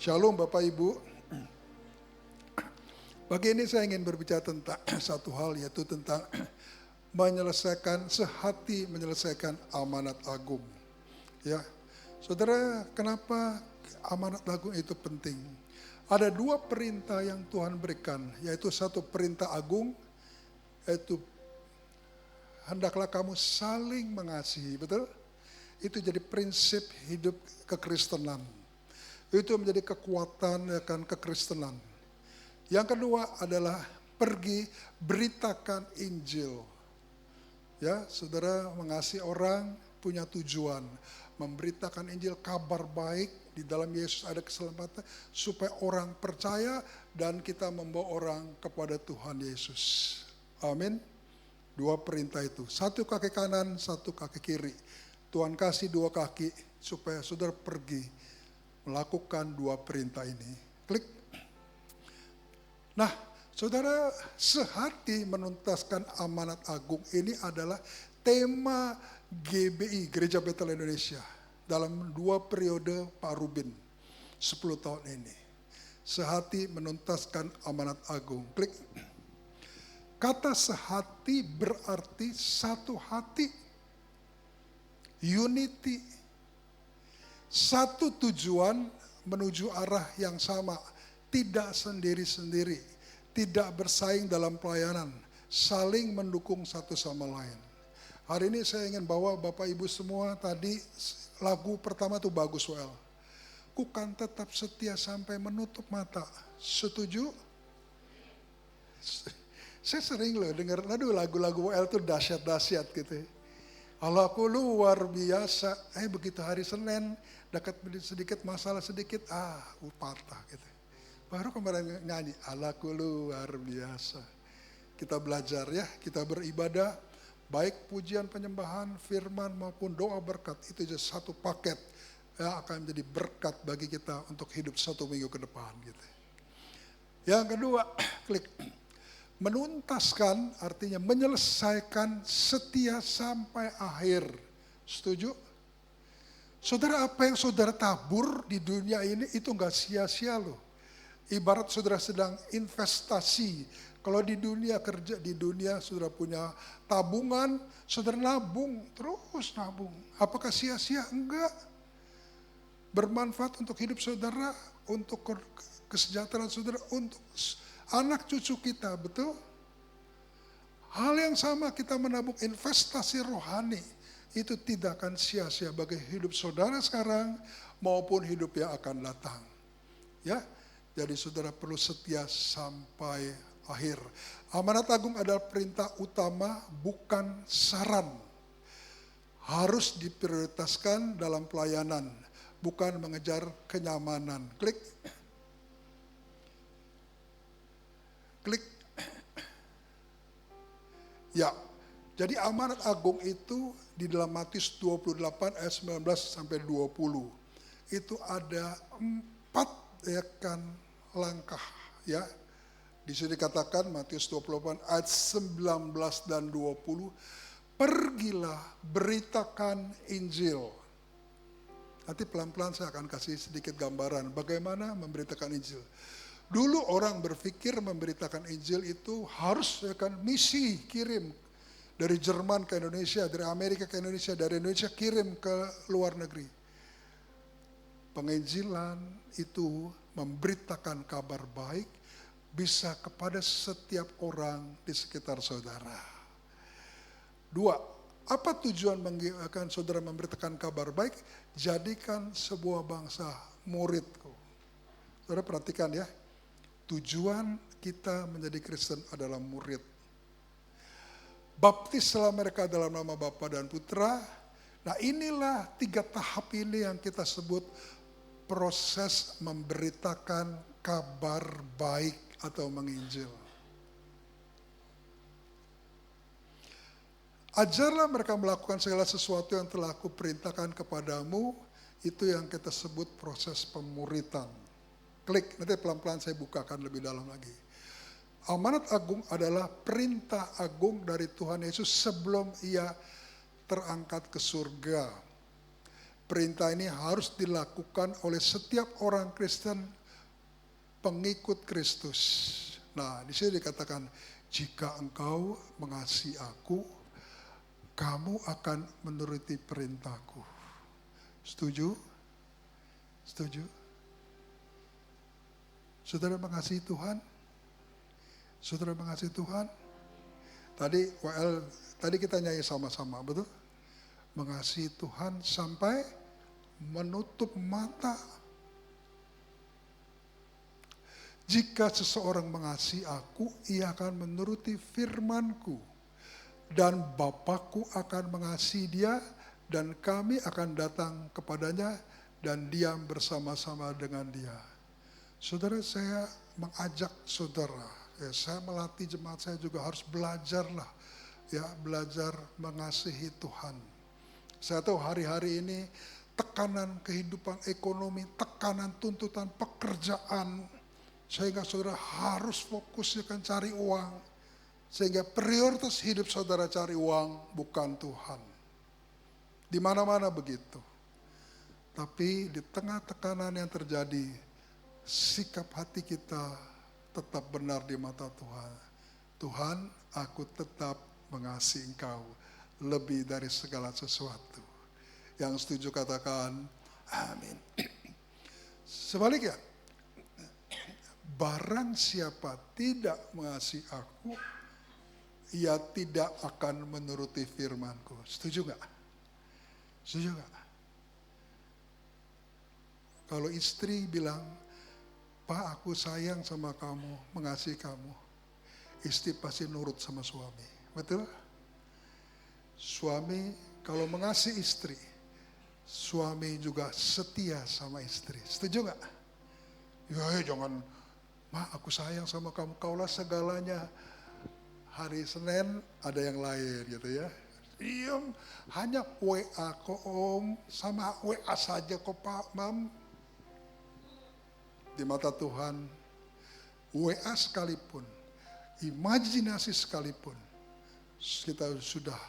Shalom Bapak Ibu. Pagi ini saya ingin berbicara tentang satu hal, yaitu tentang sehati menyelesaikan amanat agung. Ya, saudara, kenapa amanat agung itu penting? Ada dua perintah yang Tuhan berikan, yaitu satu perintah agung, yaitu hendaklah kamu saling mengasihi, betul? Itu jadi prinsip hidup kekristenan. Itu menjadi kekuatan akan kekristenan. Yang kedua adalah pergi beritakan Injil. Ya, saudara, mengasihi orang punya tujuan, memberitakan Injil, kabar baik di dalam Yesus ada keselamatan supaya orang percaya dan kita membawa orang kepada Tuhan Yesus. Amin. Dua perintah itu, satu kaki kanan, satu kaki kiri. Tuhan kasih dua kaki supaya saudara pergi melakukan dua perintah ini. Klik. Nah, saudara, sehati menuntaskan amanat agung ini adalah tema GBI, Gereja Betel Indonesia, dalam dua periode Pak Rubin, 10 tahun ini. Sehati menuntaskan amanat agung. Klik. Kata sehati berarti satu hati. Unity. Satu tujuan menuju arah yang sama, tidak sendiri-sendiri, tidak bersaing dalam pelayanan, saling mendukung satu sama lain. Hari ini saya ingin bawa Bapak Ibu semua, tadi lagu pertama tuh bagus, Well. Ku kan tetap setia sampai menutup mata. Setuju? Saya sering loh dengar, lagu-lagu Well tuh dahsyat-dahsyat gitu. Allahku luar biasa. Begitu hari Senin, dekat sedikit masalah sedikit, patah gitu. Baru kemarin nyanyi, Allahku luar biasa. Kita belajar ya, kita beribadah, baik pujian penyembahan, firman maupun doa berkat, itu jadi satu paket yang akan menjadi berkat bagi kita untuk hidup 1 minggu ke depan gitu. Yang kedua, klik. Menuntaskan artinya menyelesaikan setia sampai akhir. Setuju? Saudara, apa yang saudara tabur di dunia ini itu enggak sia-sia loh. Ibarat saudara sedang investasi. Kalau di dunia kerja, di dunia saudara punya tabungan, saudara nabung, terus nabung. Apakah sia-sia? Enggak. Bermanfaat untuk hidup saudara, untuk kesejahteraan saudara, untuk anak cucu kita, betul? Hal yang sama kita menabung investasi rohani, itu tidak akan sia-sia bagi hidup saudara sekarang maupun hidup yang akan datang. Ya, jadi saudara perlu setia sampai akhir. Amanat agung adalah perintah utama, bukan saran. Harus diprioritaskan dalam pelayanan, bukan mengejar kenyamanan. Klik. Ya, jadi amanat agung itu di dalam Matius 28 ayat 19 sampai 20. Itu ada 4 langkah ya. Di sini dikatakan Matius 28 ayat 19 dan 20. Pergilah beritakan Injil. Nanti pelan-pelan saya akan kasih sedikit gambaran bagaimana memberitakan Injil. Dulu orang berpikir memberitakan Injil itu harus misi, kirim dari Jerman ke Indonesia, dari Amerika ke Indonesia, dari Indonesia kirim ke luar negeri. Penginjilan itu memberitakan kabar baik bisa kepada setiap orang di sekitar saudara. 2, apa tujuan akan saudara memberitakan kabar baik? Jadikan sebuah bangsa muridku. Saudara perhatikan ya. Tujuan kita menjadi Kristen adalah murid. Baptislah mereka dalam nama Bapa dan Putra. Nah, inilah 3 tahap ini yang kita sebut proses memberitakan kabar baik atau menginjil. Ajarlah mereka melakukan segala sesuatu yang telah aku perintahkan kepadamu. Itu yang kita sebut proses pemuritan. Klik, nanti pelan-pelan saya bukakan lebih dalam lagi. Amanat agung adalah perintah agung dari Tuhan Yesus sebelum ia terangkat ke surga. perintah ini harus dilakukan oleh setiap orang Kristen pengikut Kristus. Nah, di sini dikatakan, jika engkau mengasihi aku, kamu akan menuruti perintahku. Setuju? Setuju? Saudara mengasihi Tuhan? Saudara mengasihi Tuhan? Tadi kita nyanyi sama-sama, betul? Mengasihi Tuhan sampai menutup mata. Jika seseorang mengasihi aku, ia akan menuruti firman-Ku. Dan Bapa-Ku akan mengasihi dia, dan kami akan datang kepadanya dan diam bersama-sama dengan dia. Saudara, saya mengajak saudara, saya melatih jemaat saya juga harus belajarlah, belajar mengasihi Tuhan. Saya tahu hari-hari ini tekanan kehidupan ekonomi, tekanan tuntutan pekerjaan, sehingga saudara harus fokusnya kan cari uang. Sehingga prioritas hidup saudara cari uang, bukan Tuhan. Di mana-mana begitu. Tapi di tengah tekanan yang terjadi, sikap hati kita tetap benar di mata Tuhan. Tuhan, aku tetap mengasihi Engkau lebih dari segala sesuatu. Yang setuju katakan, amin. Sebaliknya, barang siapa tidak mengasihi aku, ia tidak akan menuruti firman-Ku. Setuju gak? Setuju gak? Kalau istri bilang, Pak, aku sayang sama kamu, mengasihi kamu, istri pasti nurut sama suami. Betul? Suami kalau mengasihi istri, suami juga setia sama istri. Setuju gak? Ya jangan, Ma, aku sayang sama kamu, kaulah segalanya. Hari Senin ada yang lain gitu ya. Iya, hanya WA kok Om, sama WA saja kok Pak, Mam. Di mata Tuhan, WA sekalipun, imajinasi sekalipun, kita sudah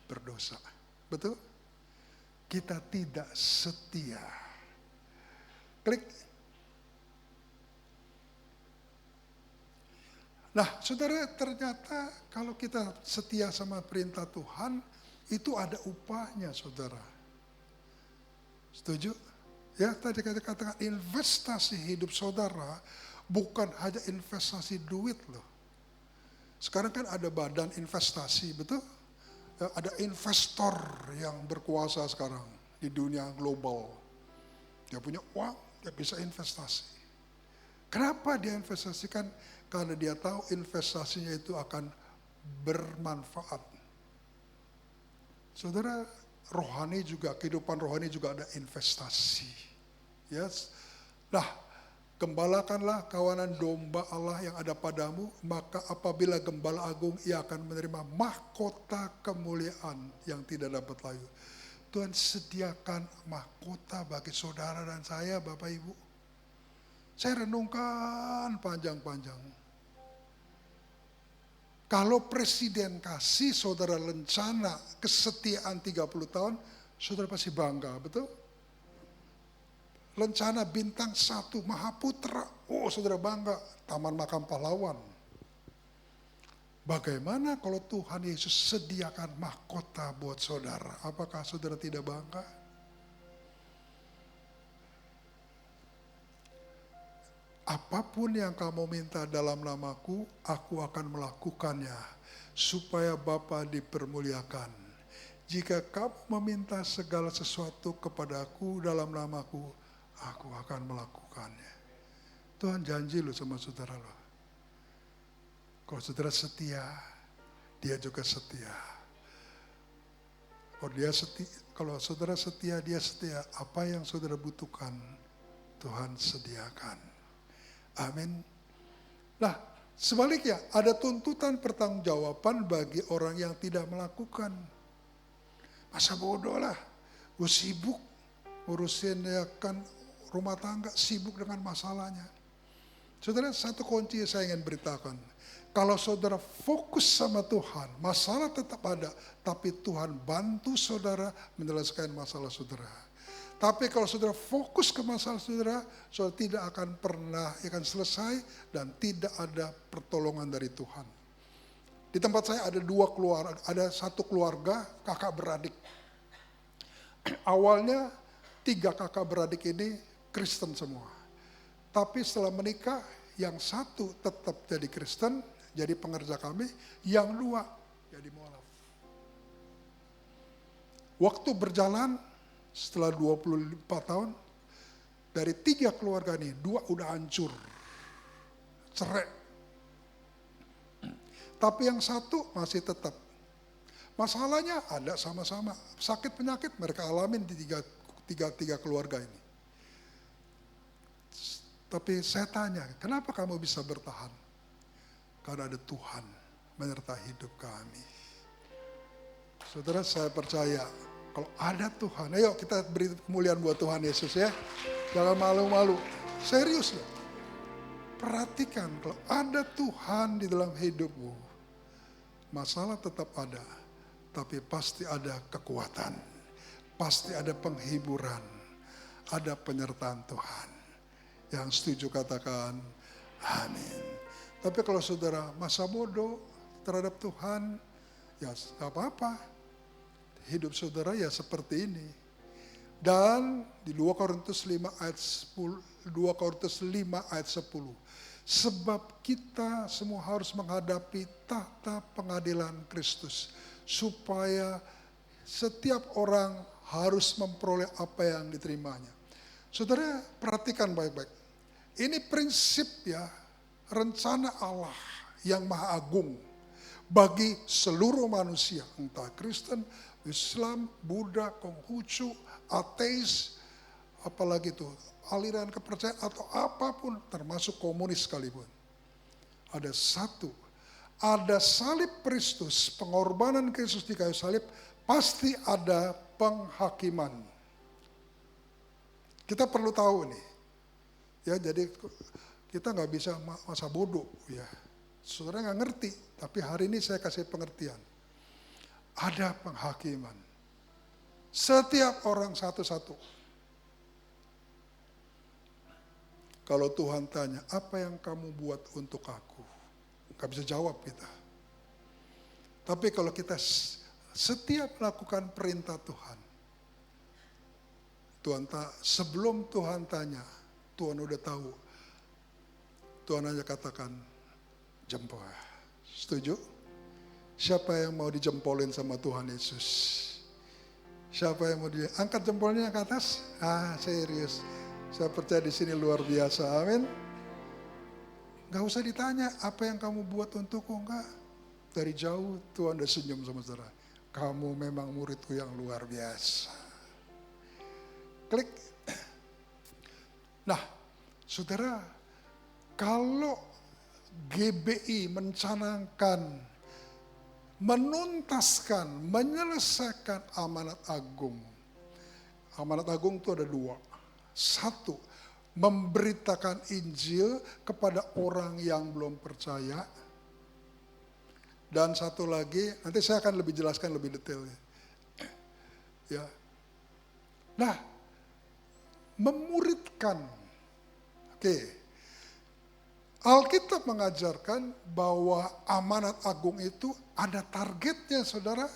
berdosa. Betul? Kita tidak setia. Klik. Nah, saudara, ternyata kalau kita setia sama perintah Tuhan, itu ada upahnya, saudara. Setuju? Ya, tadi katakan investasi hidup saudara bukan hanya investasi duit loh. Sekarang kan ada badan investasi, betul? Ya, ada investor yang berkuasa sekarang di dunia global. Dia punya uang, dia bisa investasi. Kenapa dia investasikan? Karena dia tahu investasinya itu akan bermanfaat. Saudara, rohani juga, kehidupan rohani juga ada investasi. Yes. Nah, gembalakanlah kawanan domba Allah yang ada padamu, maka apabila gembala agung, ia akan menerima mahkota kemuliaan yang tidak dapat layu. Tuhan sediakan mahkota bagi saudara dan saya, Bapak Ibu. Saya renungkan panjang-panjang. Kalau presiden kasih saudara lencana kesetiaan 30 tahun, saudara pasti bangga, betul? Lencana bintang 1 Mahaputra, oh saudara bangga, Taman Makam Pahlawan. Bagaimana kalau Tuhan Yesus sediakan mahkota buat saudara? Apakah saudara tidak bangga? Apapun yang kamu minta dalam namaku, aku akan melakukannya, supaya Bapa dipermuliakan. Jika kamu meminta segala sesuatu kepadaku dalam namaku, aku akan melakukannya. Tuhan janji loh sama saudara loh. Kalau saudara setia, dia juga setia. Kalau saudara setia, dia setia. Apa yang saudara butuhkan, Tuhan sediakan. Amin. Nah, sebaliknya ada tuntutan pertanggungjawaban bagi orang yang tidak melakukan. Masa bodoh lah, gue sibuk ngurusin ya kan rumah tangga, sibuk dengan masalahnya. Saudara, satu kunci yang saya ingin beritakan. Kalau saudara fokus sama Tuhan, masalah tetap ada, tapi Tuhan bantu saudara menyelesaikan masalah saudara. Tapi kalau saudara fokus ke masalah saudara tidak akan pernah akan selesai dan tidak ada pertolongan dari Tuhan. Di tempat saya ada satu keluarga kakak beradik. Awalnya 3 kakak beradik ini Kristen semua. Tapi setelah menikah, yang satu tetap jadi Kristen, jadi pengerja kami, yang 2 jadi mualaf. Waktu berjalan, setelah 24 tahun, dari 3 keluarga ini, 2 udah hancur, cerai. Tapi yang satu masih tetap. Masalahnya ada sama-sama, sakit penyakit mereka alamin di tiga keluarga ini. Tapi saya tanya, kenapa kamu bisa bertahan? Karena ada Tuhan menyertai hidup kami. Saudara, saya percaya kalau ada Tuhan, ayo kita beri kemuliaan buat Tuhan Yesus ya. Jangan malu-malu, serius ya. Perhatikan kalau ada Tuhan di dalam hidupmu, masalah tetap ada, tapi pasti ada kekuatan, pasti ada penghiburan, ada penyertaan Tuhan. Yang setuju katakan amin. Tapi kalau saudara masa bodoh terhadap Tuhan, ya gak apa-apa. Hidup saudara ya seperti ini. Dan di 2 Korintus 5 ayat 10, 2 Korintus 5 ayat 10. Sebab kita semua harus menghadapi tahta pengadilan Kristus. Supaya setiap orang harus memperoleh apa yang diterimanya. Saudara perhatikan baik-baik. Ini prinsip ya, rencana Allah yang maha agung. Bagi seluruh manusia, entah Kristen, Islam, Buddha, Konghucu, ateis, apalagi itu aliran kepercayaan atau apapun, termasuk komunis sekalipun. Ada satu, ada salib Kristus, pengorbanan Kristus di kayu salib, pasti ada penghakiman. Kita perlu tahu nih, ya jadi kita nggak bisa masa bodoh ya. Saudara nggak ngerti, tapi hari ini saya kasih pengertian. Ada penghakiman. Setiap orang satu-satu. Kalau Tuhan tanya, apa yang kamu buat untuk aku? Gak bisa jawab kita. Tapi kalau kita setiap melakukan perintah Tuhan, sebelum Tuhan tanya, Tuhan udah tahu. Tuhan hanya katakan, jempol. Setuju? Siapa yang mau dijempolin sama Tuhan Yesus? Siapa yang mau angkat jempolnya ke atas? Serius. Saya percaya di sini luar biasa. Amin. Gak usah ditanya apa yang kamu buat untukku, enggak. Dari jauh Tuhan udah senyum sama saudara. Kamu memang muridku yang luar biasa. Klik. Nah, saudara, kalau GBI mencanangkan, menuntaskan, menyelesaikan amanat agung. Amanat agung itu ada 2. 1, memberitakan Injil kepada orang yang belum percaya. Dan satu lagi, nanti saya akan lebih jelaskan lebih detail. Ya. Nah, memuridkan. Oke. Alkitab mengajarkan bahwa amanat agung itu ada targetnya, saudara.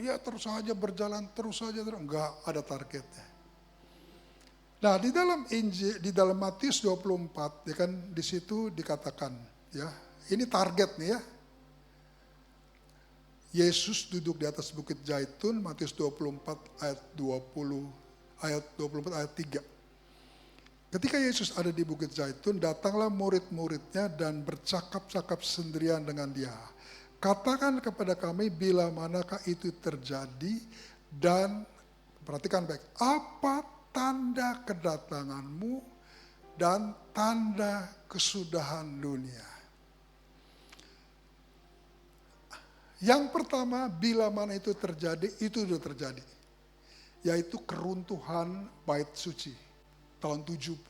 Ya terus saja berjalan, terus saja. Enggak ada targetnya. Nah di dalam Injil, di dalam Matius 24, ya kan di situ dikatakan, ya ini target nih ya. Yesus duduk di atas bukit Zaitun, Matius 24 ayat 24 ayat 3. Ketika Yesus ada di Bukit Zaitun, datanglah murid-muridnya dan bercakap-cakap sendirian dengan dia. Katakan kepada kami bila manakah itu terjadi dan perhatikan baik, apa tanda kedatanganmu dan tanda kesudahan dunia. Yang pertama, bila mana itu terjadi, itu sudah terjadi. Yaitu keruntuhan bait suci. Tahun 70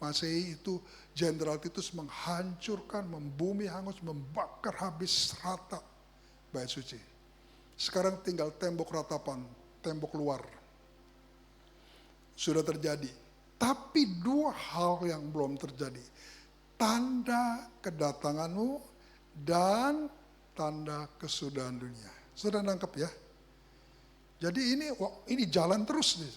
Masehi itu Jenderal Titus menghancurkan, membumi hangus, membakar habis rata bait suci. Sekarang tinggal tembok ratapan tembok luar. Sudah terjadi. Tapi dua hal yang belum terjadi. Tanda kedatanganmu dan tanda kesudahan dunia. Sudah nangkep ya? Jadi ini jalan terus nih.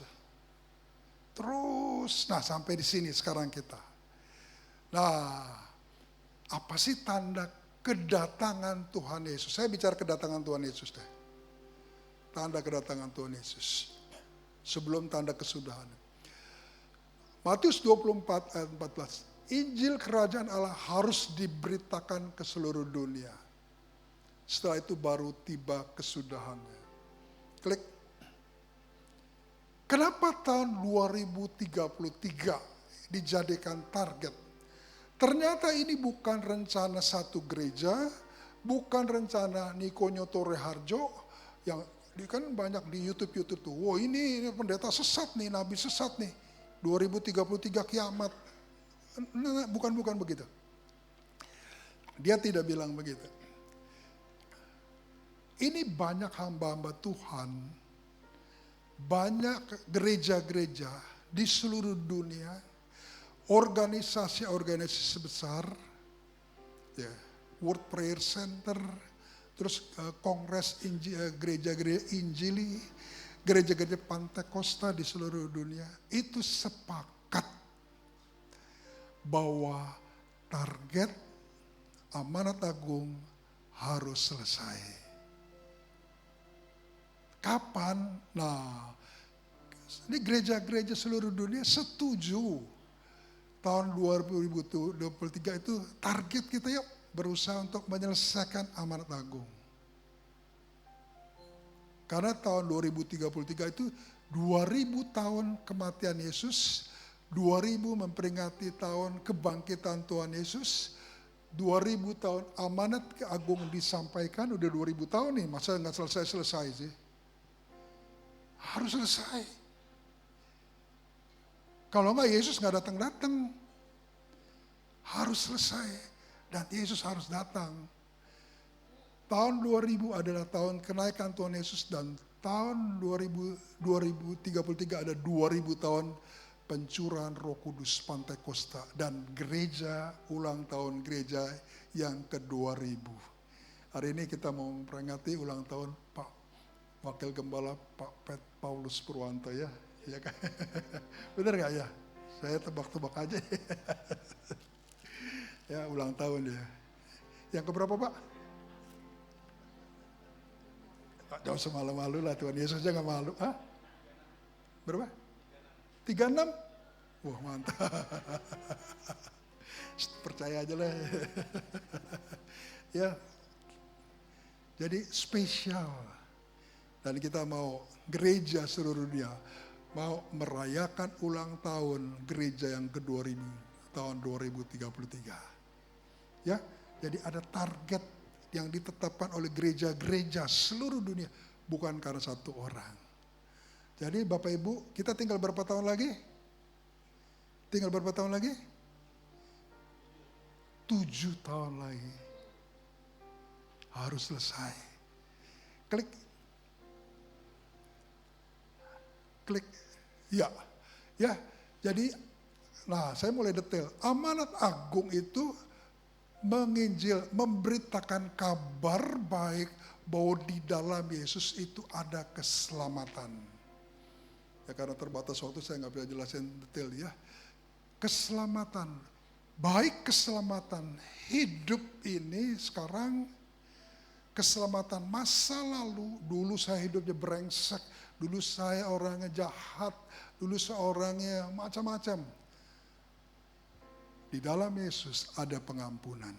Terus, nah sampai di sini sekarang kita. Nah, apa sih tanda kedatangan Tuhan Yesus? Saya bicara kedatangan Tuhan Yesus deh. Tanda kedatangan Tuhan Yesus. Sebelum tanda kesudahan. Matius 24 ayat 14. Injil kerajaan Allah harus diberitakan ke seluruh dunia. Setelah itu baru tiba kesudahannya. Klik. Kenapa tahun 2033 dijadikan target? Ternyata ini bukan rencana satu gereja, bukan rencana Niko Nyotore Harjo, yang kan banyak di YouTube tuh. Wow, ini pendeta sesat nih, nabi sesat nih. 2033 kiamat. Bukan begitu. Dia tidak bilang begitu. Ini banyak hamba-hamba Tuhan, banyak gereja-gereja di seluruh dunia, organisasi-organisasi besar, ya, World Prayer Center, terus kongres gereja-gereja Injili, gereja-gereja Pantekosta di seluruh dunia, itu sepakat bahwa target amanat agung harus selesai. Kapan? Nah, ini gereja-gereja seluruh dunia setuju. Tahun 2023 itu target kita yuk berusaha untuk menyelesaikan amanat agung. Karena tahun 2033 itu 2000 tahun kematian Yesus, 2000 memperingati tahun kebangkitan Tuhan Yesus, 2000 tahun amanat agung disampaikan, udah 2000 tahun nih, masa nggak selesai-selesai sih? Harus selesai. Kalau nggak Yesus nggak datang-datang. Harus selesai. Dan Yesus harus datang. Tahun 2000 adalah tahun kenaikan Tuhan Yesus, dan tahun 2033 ada 2000 tahun pencurahan Roh Kudus Pantekosta dan gereja, ulang tahun gereja yang ke-2000. Hari ini kita mau memperingati ulang tahun Pak Wakil Gembala Pak Paulus Purwanto ya. Ya kan? Benar gak ya? Saya tebak-tebak aja. Ya ulang tahun ya. Yang keberapa Pak? Jangan semalu-malu lah, Tuhan Yesus aja gak malu. Hah? Berapa? 36? Wah mantap. Percaya aja lah. Ya. Jadi spesial. Dan kita mau gereja seluruh dunia mau merayakan ulang tahun gereja yang ke-2000 tahun 2033. Ya. Jadi ada target yang ditetapkan oleh gereja-gereja seluruh dunia, bukan karena satu orang. Jadi Bapak Ibu, kita tinggal berapa tahun lagi? Tinggal berapa tahun lagi? 7 tahun lagi. Harus selesai. Klik. Klik. Ya. Ya. Jadi, nah saya mulai detail. Amanat agung itu menginjil, memberitakan kabar baik bahwa di dalam Yesus itu ada keselamatan. Ya karena terbatas waktu saya nggak bisa jelasin detail ya. Keselamatan, baik keselamatan hidup ini sekarang, keselamatan masa lalu. Dulu saya hidupnya brengsek, dulu saya orangnya jahat, dulu saya orangnya macam-macam. Di dalam Yesus ada pengampunan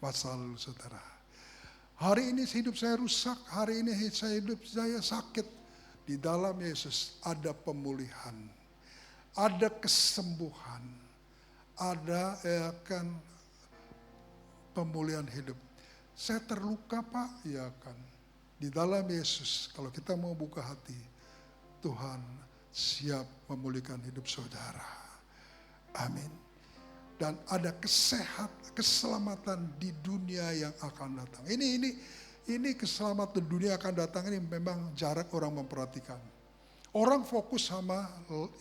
masa lalu saudara. Hari ini hidup saya rusak, hari ini hidup saya sakit. Di dalam Yesus ada pemulihan, ada kesembuhan, ada kan pemulihan hidup. Saya terluka Pak, ya kan. Di dalam Yesus, kalau kita mau buka hati, Tuhan siap memulihkan hidup saudara. Amin. Dan ada keselamatan di dunia yang akan datang. Ini keselamatan dunia akan datang ini memang jarang orang memperhatikan. Orang fokus sama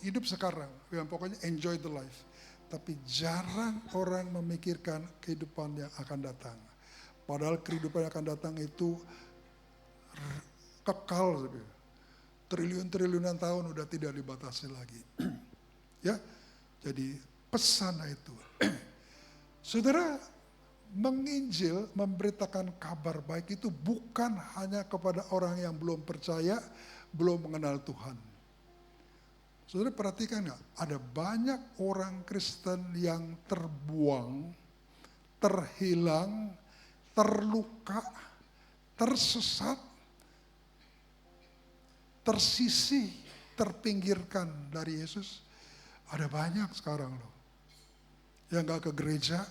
hidup sekarang, yang pokoknya enjoy the life. Tapi jarang orang memikirkan kehidupan yang akan datang. Padahal kehidupan yang akan datang itu kekal. Triliun-triliunan tahun udah tidak dibatasi lagi. Ya, jadi pesan itu. Saudara, menginjil, memberitakan kabar baik itu bukan hanya kepada orang yang belum percaya, belum mengenal Tuhan. Saudara perhatikan nggak? Ada banyak orang Kristen yang terbuang, terhilang, terluka, tersesat, tersisih, terpinggirkan dari Yesus. Ada banyak sekarang loh. Yang gak ke gereja,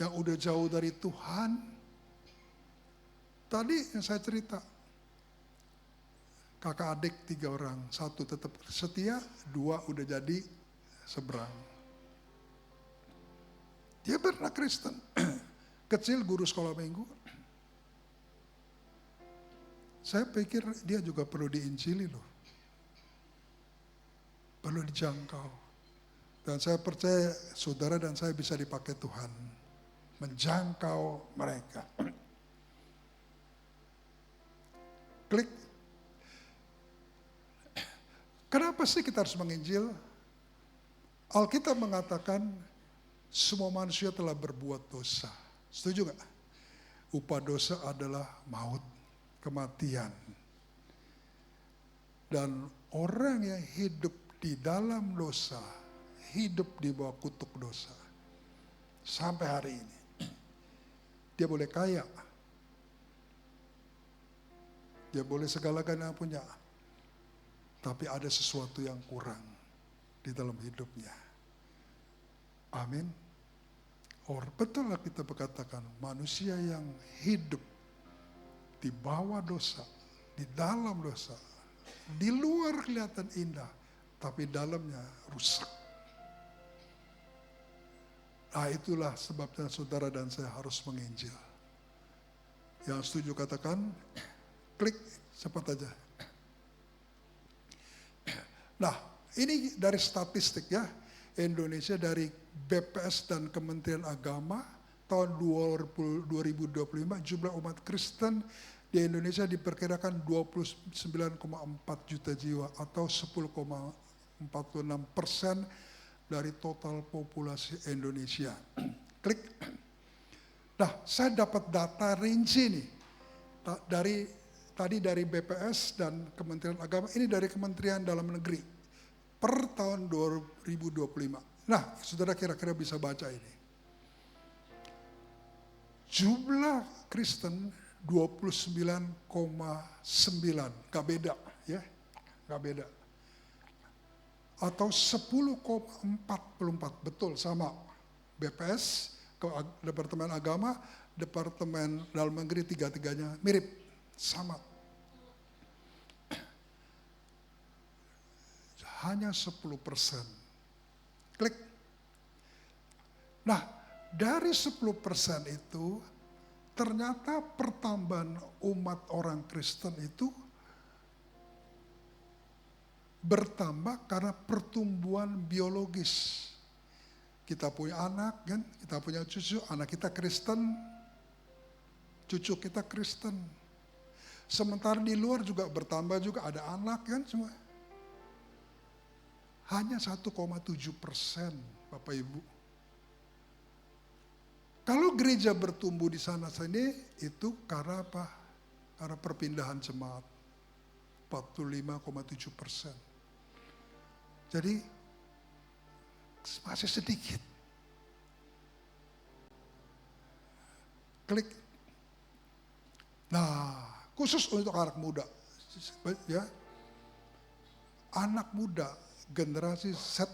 yang udah jauh dari Tuhan. Tadi yang saya cerita, kakak adik 3 orang, 1 tetap setia, 2 udah jadi seberang. Dia pernah Kristen, kecil guru sekolah minggu. Saya pikir dia juga perlu diinjili loh. Perlu dijangkau. Dan saya percaya saudara dan saya bisa dipakai Tuhan. Menjangkau mereka. Klik. Kenapa sih kita harus menginjil? Alkitab mengatakan semua manusia telah berbuat dosa. Setuju gak? Upah dosa adalah maut, kematian. Dan orang yang hidup di dalam dosa, hidup di bawah kutuk dosa. Sampai hari ini. Dia boleh kaya. Dia boleh segala-galanya punya. Tapi ada sesuatu yang kurang di dalam hidupnya. Amin. Betul lah kita berkatakan, manusia yang hidup di bawah dosa, di dalam dosa, di luar kelihatan indah, tapi dalamnya rusak. Nah itulah sebabnya saudara dan saya harus menginjil. Yang setuju katakan, klik cepat aja. Nah ini dari statistik ya, Indonesia dari BPS dan Kementerian Agama tahun 2025 jumlah umat Kristen di Indonesia diperkirakan 29,4 juta jiwa atau 10,46% dari total populasi Indonesia. Klik. Nah, saya dapat data rinci nih. Dari BPS dan Kementerian Agama, ini dari Kementerian Dalam Negeri per tahun 2025. Nah, saudara kira-kira bisa baca ini. Jumlah Kristen 29,9, gak beda ya, gak beda. Atau 10,44, betul sama BPS, Departemen Agama, Departemen Dalam Negeri, tiga-tiganya mirip, sama. Hanya 10%. Klik. Nah, dari 10% itu, ternyata pertambahan umat orang Kristen itu bertambah karena pertumbuhan biologis. Kita punya anak kan, kita punya cucu, anak kita Kristen, cucu kita Kristen. Sementara di luar juga bertambah juga, ada anak kan semua. Hanya 1,7%, Bapak Ibu. Kalau gereja bertumbuh di sana sini, itu karena apa? Karena perpindahan jemaat. 45,7%. Jadi masih sedikit. Klik. Nah, khusus untuk anak muda. Ya. Anak muda, generasi Z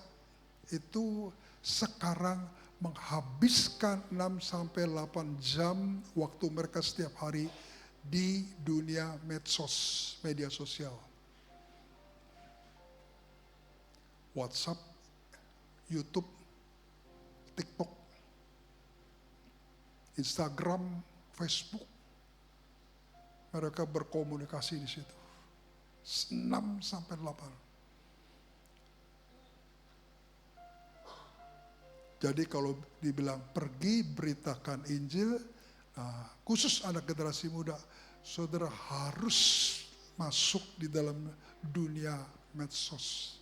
itu sekarang menghabiskan 6-8 jam waktu mereka setiap hari di dunia medsos, media sosial. WhatsApp, YouTube, TikTok, Instagram, Facebook. Mereka berkomunikasi di situ. 6 sampai 8. Jadi kalau dibilang pergi beritakan Injil, khusus anak generasi muda, saudara harus masuk di dalam dunia medsos.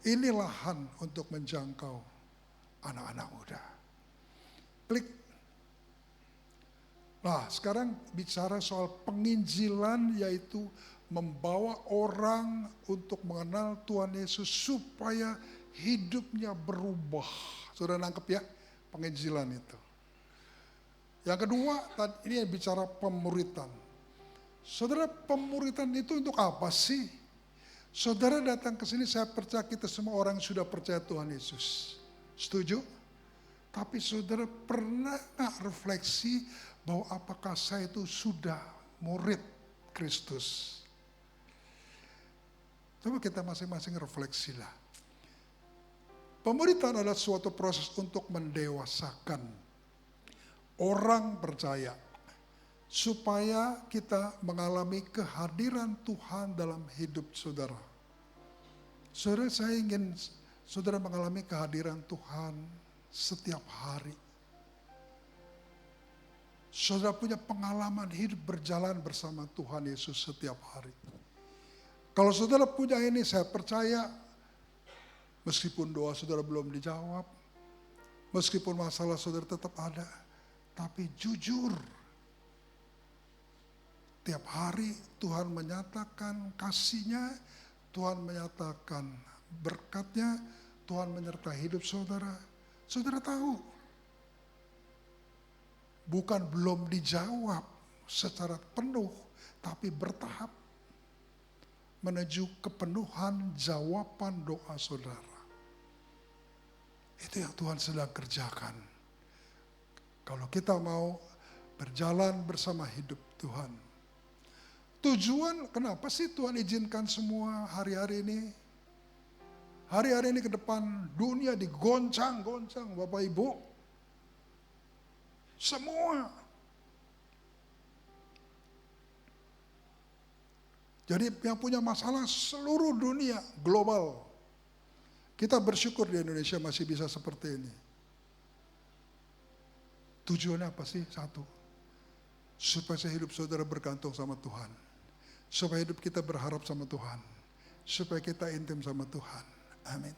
Ini lahan untuk menjangkau anak-anak muda. Klik. Nah, sekarang bicara soal penginjilan, yaitu membawa orang untuk mengenal Tuhan Yesus supaya hidupnya berubah. Saudara nangkep ya, penginjilan itu. Yang kedua, ini bicara pemuritan. Saudara, pemuritan itu untuk apa sih? Saudara datang ke sini, saya percaya kita semua orang sudah percaya Tuhan Yesus. Setuju? Tapi saudara pernah nggak refleksi bahwa apakah saya itu sudah murid Kristus? Coba kita masing-masing refleksilah. Pemuritan adalah suatu proses untuk mendewasakan orang percaya, supaya kita mengalami kehadiran Tuhan dalam hidup saudara. Saudara, saya ingin saudara mengalami kehadiran Tuhan setiap hari. Saudara punya pengalaman hidup berjalan bersama Tuhan Yesus setiap hari. Kalau saudara punya ini, saya percaya meskipun doa saudara belum dijawab, meskipun masalah saudara tetap ada, tapi jujur, tiap hari Tuhan menyatakan kasih-Nya, Tuhan menyatakan berkat-Nya, Tuhan menyertai hidup saudara. Saudara tahu, bukan belum dijawab secara penuh, tapi bertahap menuju kepenuhan jawaban doa saudara. Itu yang Tuhan sedang kerjakan. Kalau kita mau berjalan bersama hidup Tuhan. Tujuan kenapa sih Tuhan izinkan semua hari-hari ini? Hari-hari ini ke depan dunia digoncang-goncang Bapak Ibu. Semua. Jadi yang punya masalah seluruh dunia, global. Kita bersyukur di Indonesia masih bisa seperti ini. Tujuannya apa sih? Satu, supaya hidup saudara bergantung sama Tuhan. Supaya hidup kita berharap sama Tuhan. Supaya kita intim sama Tuhan. Amin.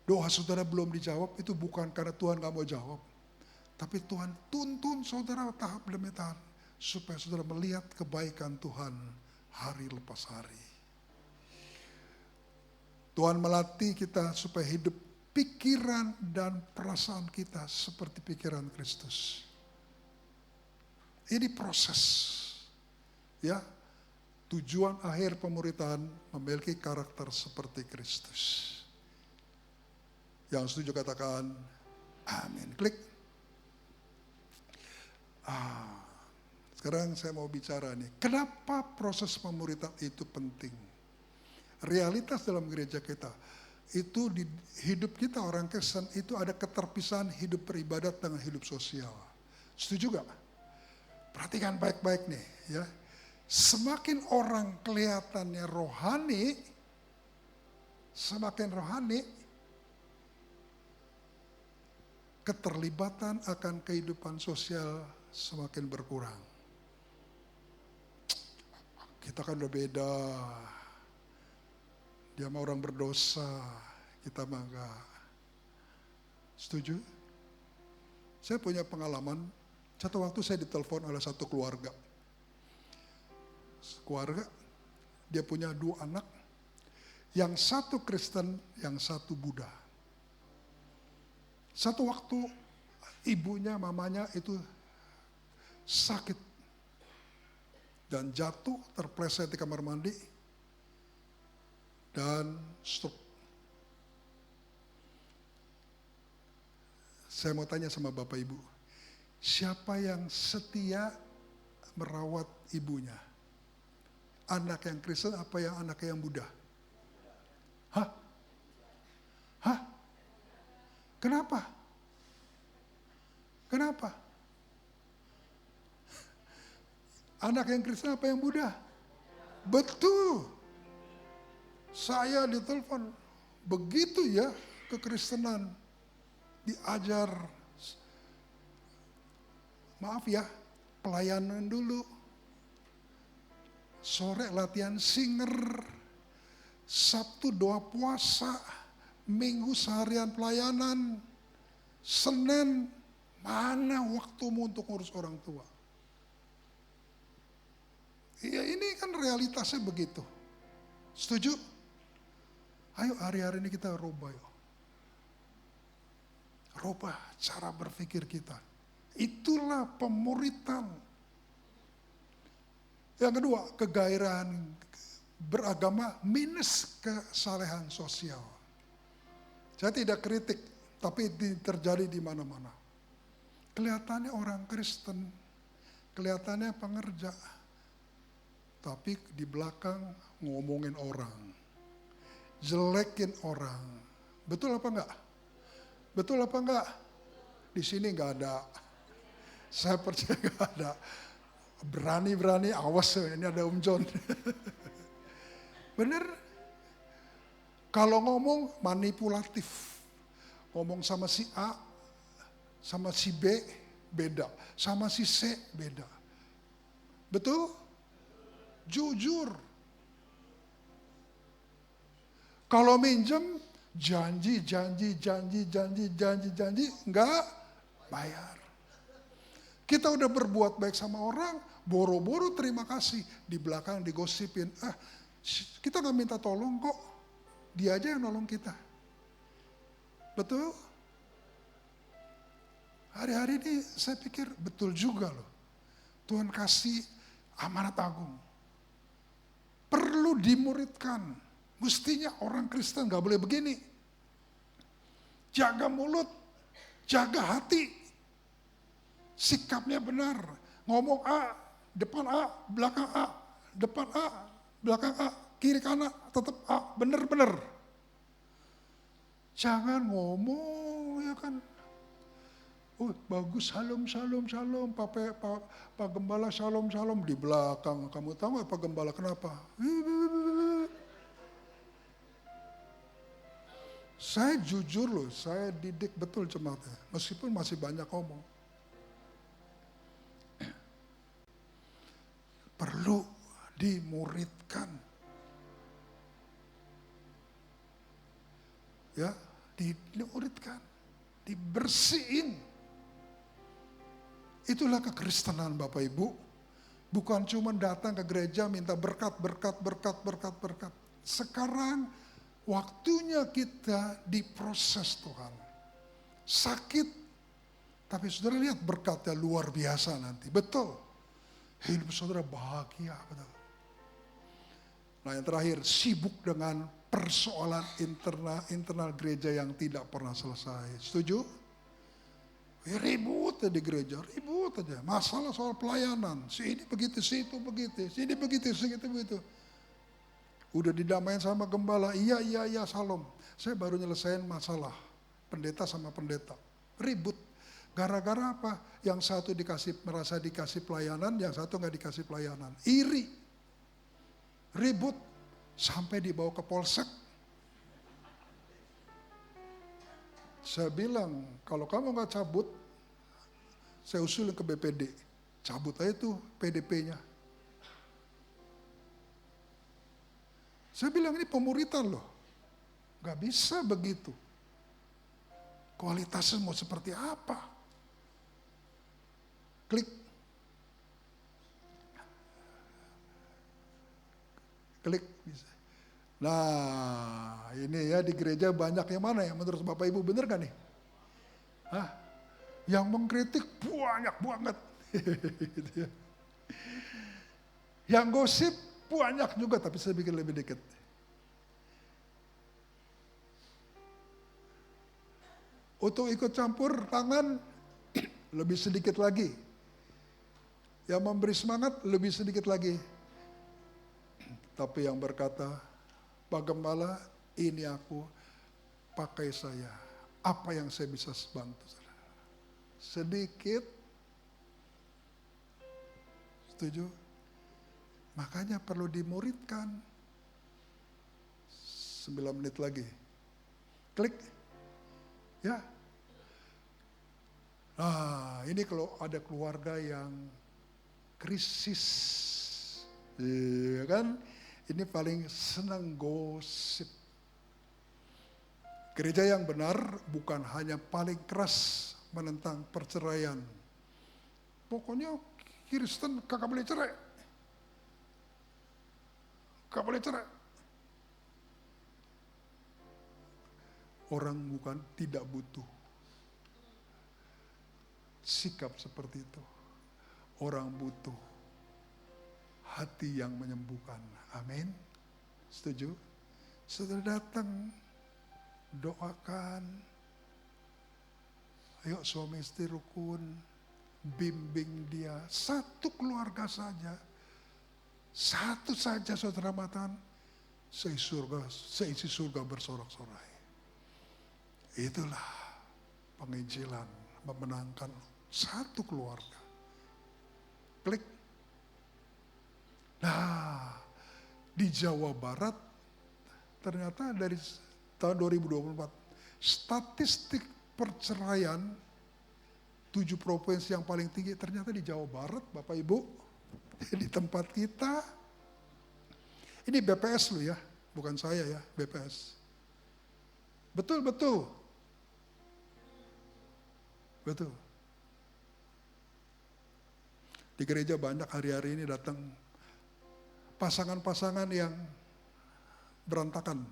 Doa saudara belum dijawab itu bukan karena Tuhan gak mau jawab. Tapi Tuhan tuntun saudara tahap demi tahap. Supaya saudara melihat kebaikan Tuhan hari lepas hari. Tuhan melatih kita supaya hidup pikiran dan perasaan kita seperti pikiran Kristus. Ini proses. Ya. Tujuan akhir pemuritan memiliki karakter seperti Kristus. Yang setuju katakan amin. Klik. Sekarang saya mau bicara nih. Kenapa proses pemuritan itu penting? Realitas dalam gereja kita. Itu di hidup kita orang Kristen itu ada keterpisahan hidup beribadat dengan hidup sosial. Setuju gak? Perhatikan baik-baik nih ya. Semakin orang kelihatannya rohani, semakin rohani, keterlibatan akan kehidupan sosial semakin berkurang. Kita kan udah beda. Dia mah orang berdosa, kita mah enggak. Setuju? Saya punya pengalaman, satu waktu saya ditelepon oleh satu keluarga. Dia punya 2 anak, yang satu Kristen, yang satu Buddha. Satu waktu ibunya, mamanya itu sakit dan jatuh terpleset di kamar mandi dan stroke. Saya mau tanya sama Bapak Ibu, siapa yang setia merawat ibunya? Anak yang Kristen apa yang anak yang Buddha? Hah? Hah? Kenapa? Kenapa? Anak yang Kristen apa yang Buddha? Betul. Saya ditelepon. Begitu ya kekristenan. Diajar. Maaf ya, pelayanan dulu. Sore latihan singer. Sabtu doa puasa. Minggu seharian pelayanan. Senin, mana waktumu untuk ngurus orang tua? Iya, ini kan realitasnya begitu. Setuju? Ayo hari-hari ini kita rubah yuk. Rubah cara berpikir kita. Itulah pemuritan. Yang kedua, kegairahan beragama minus kesalehan sosial. Saya tidak kritik, tapi terjadi di mana-mana. Kelihatannya orang Kristen, kelihatannya pengerja, tapi di belakang ngomongin orang, jelekin orang. Betul apa enggak? Betul apa enggak? Di sini enggak ada. Saya percaya enggak ada. Berani-berani, awas ini ada Om John. Bener? Kalau ngomong manipulatif. Ngomong sama si A, sama si B beda. Sama si C beda. Betul? Jujur. Kalau minjem, janji, enggak bayar. Kita udah berbuat baik sama orang, boro-boro terima kasih. Di belakang digosipin, kita gak minta tolong kok. Dia aja yang nolong kita. Betul? Hari-hari ini saya pikir betul juga loh. Tuhan kasih amanat agung. Perlu dimuridkan. Mestinya orang Kristen gak boleh begini. Jaga mulut, jaga hati. Sikapnya benar. Ngomong A, depan A, belakang A. Depan A, belakang A. Kiri kanan tetap A, benar-benar. Jangan ngomong ya kan. Oh bagus, shalom. Pak Gembala shalom. Di belakang, kamu tahu gak Pak Gembala kenapa? Saya jujur loh, saya didik betul jemaatnya. Meskipun masih banyak ngomong. Perlu dimuridkan. Ya, dimuridkan, dibersihin. Itulah kekristenan Bapak Ibu. Bukan cuma datang ke gereja minta berkat. Sekarang waktunya kita diproses Tuhan. Sakit, tapi saudara lihat berkatnya luar biasa nanti. Betul. Hidup saudara bahagia. Betul. Nah yang terakhir, sibuk dengan persoalan internal gereja yang tidak pernah selesai. Setuju? Ribut aja di gereja, ribut aja. Masalah soal pelayanan, si ini begitu, si itu begitu, si ini begitu, si itu begitu. Udah didamain sama gembala, iya, salam. Saya baru nyelesain masalah pendeta sama pendeta. Ribut. Gara-gara apa? Yang satu merasa dikasih pelayanan, yang satu nggak dikasih pelayanan. Iri. Ribut. Sampai dibawa ke polsek. Saya bilang, kalau kamu nggak cabut, saya usulin ke BPD. Cabut aja tuh PDP-nya. Saya bilang ini pemuritan loh. Nggak bisa begitu. Kualitasnya mau seperti apa? Klik. Bisa. Nah ini ya di gereja banyak yang mana ya menurut Bapak Ibu bener gak nih? Hah? Yang mengkritik banyak banget. Gitu ya. Yang gosip banyak juga tapi saya bikin lebih dikit. Untuk ikut campur tangan lebih sedikit lagi. Yang memberi semangat lebih sedikit lagi. Tapi yang berkata, Pak Gembala, ini aku, pakai saya. Apa yang saya bisa bantu? Sedikit. Setuju? Makanya perlu dimuridkan. 9 menit lagi. Klik. Ya. Nah, ini kalau ada keluarga yang krisis. Iya kan? Ini paling senang gosip. Gereja yang benar bukan hanya paling keras menentang perceraian. Pokoknya Kristen kagak boleh cerai. Kagak boleh cerai. Orang bukan tidak butuh sikap seperti itu. Orang butuh hati yang menyembuhkan. Amin. Setuju? Setelah datang, doakan. Ayo suami istri rukun, bimbing dia. Satu keluarga saja. Satu saja saudara matan. Seisi surga bersorak-sorai. Itulah penginjilan memenangkan satu keluarga. Klik. Nah, di Jawa Barat ternyata dari tahun 2024 statistik perceraian 7 provinsi yang paling tinggi ternyata di Jawa Barat, Bapak Ibu. Di tempat kita. Ini BPS loh ya, bukan saya ya, BPS. Betul. Di gereja banyak hari-hari ini datang pasangan-pasangan yang berantakan.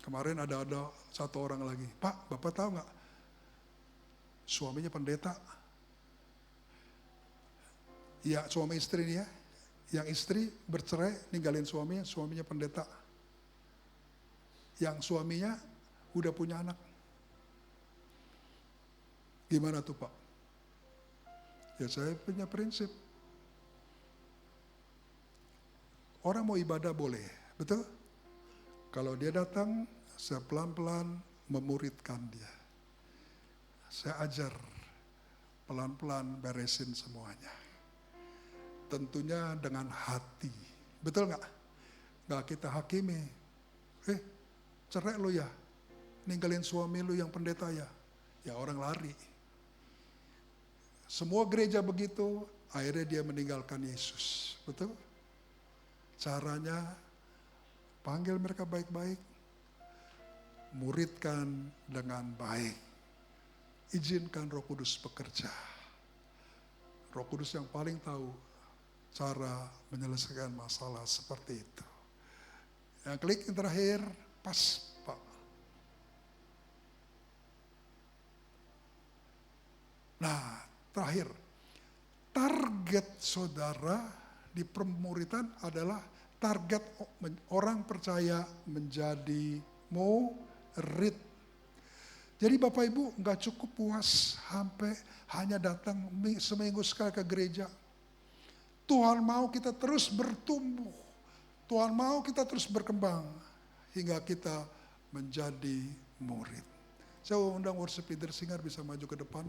Kemarin ada satu orang lagi, Pak, Bapak tahu nggak? Suaminya pendeta. Ya, suami istri nih ya. Yang istri bercerai, ninggalin suaminya pendeta. Yang suaminya udah punya anak. Gimana tuh Pak? Ya saya punya prinsip. Orang mau ibadah boleh, betul? Kalau dia datang, saya pelan-pelan memuridkan dia. Saya ajar, pelan-pelan beresin semuanya. Tentunya dengan hati, betul nggak? Nggak kita hakimi. Cerai lo ya, ninggalin suami lo yang pendeta ya. Ya orang lari. Semua gereja begitu, akhirnya dia meninggalkan Yesus. Betul? Caranya, panggil mereka baik-baik, muridkan dengan baik. Izinkan Roh Kudus bekerja. Roh Kudus yang paling tahu cara menyelesaikan masalah seperti itu. Yang klik yang terakhir, pas Pak. Nah, terakhir, target saudara di pemuritan adalah target orang percaya menjadi murid. Jadi Bapak Ibu nggak cukup puas sampai hanya datang seminggu sekali ke gereja. Tuhan mau kita terus bertumbuh. Tuhan mau kita terus berkembang hingga kita menjadi murid. Saya undang worship leader Singar bisa maju ke depan.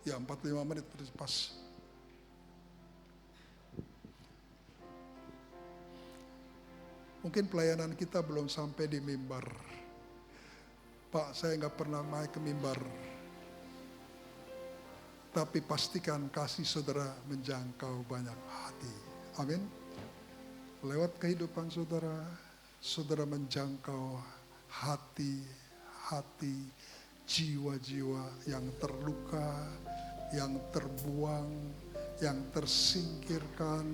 Ya 45 menit pas. Mungkin pelayanan kita belum sampai di mimbar. Pak, saya nggak pernah naik ke mimbar. Tapi pastikan kasih saudara menjangkau banyak hati. Amin. Lewat kehidupan saudara, saudara menjangkau hati-hati, jiwa-jiwa yang terluka, yang terbuang, yang tersingkirkan,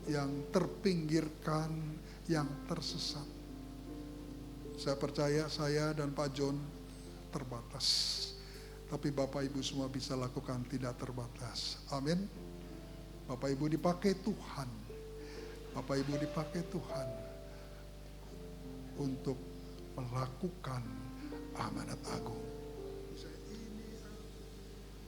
yang terpinggirkan, yang tersesat. Saya percaya saya dan Pak John terbatas. Tapi Bapak Ibu semua bisa lakukan tidak terbatas. Amin. Bapak Ibu dipakai Tuhan. Bapak Ibu dipakai Tuhan untuk melakukan amanat agung.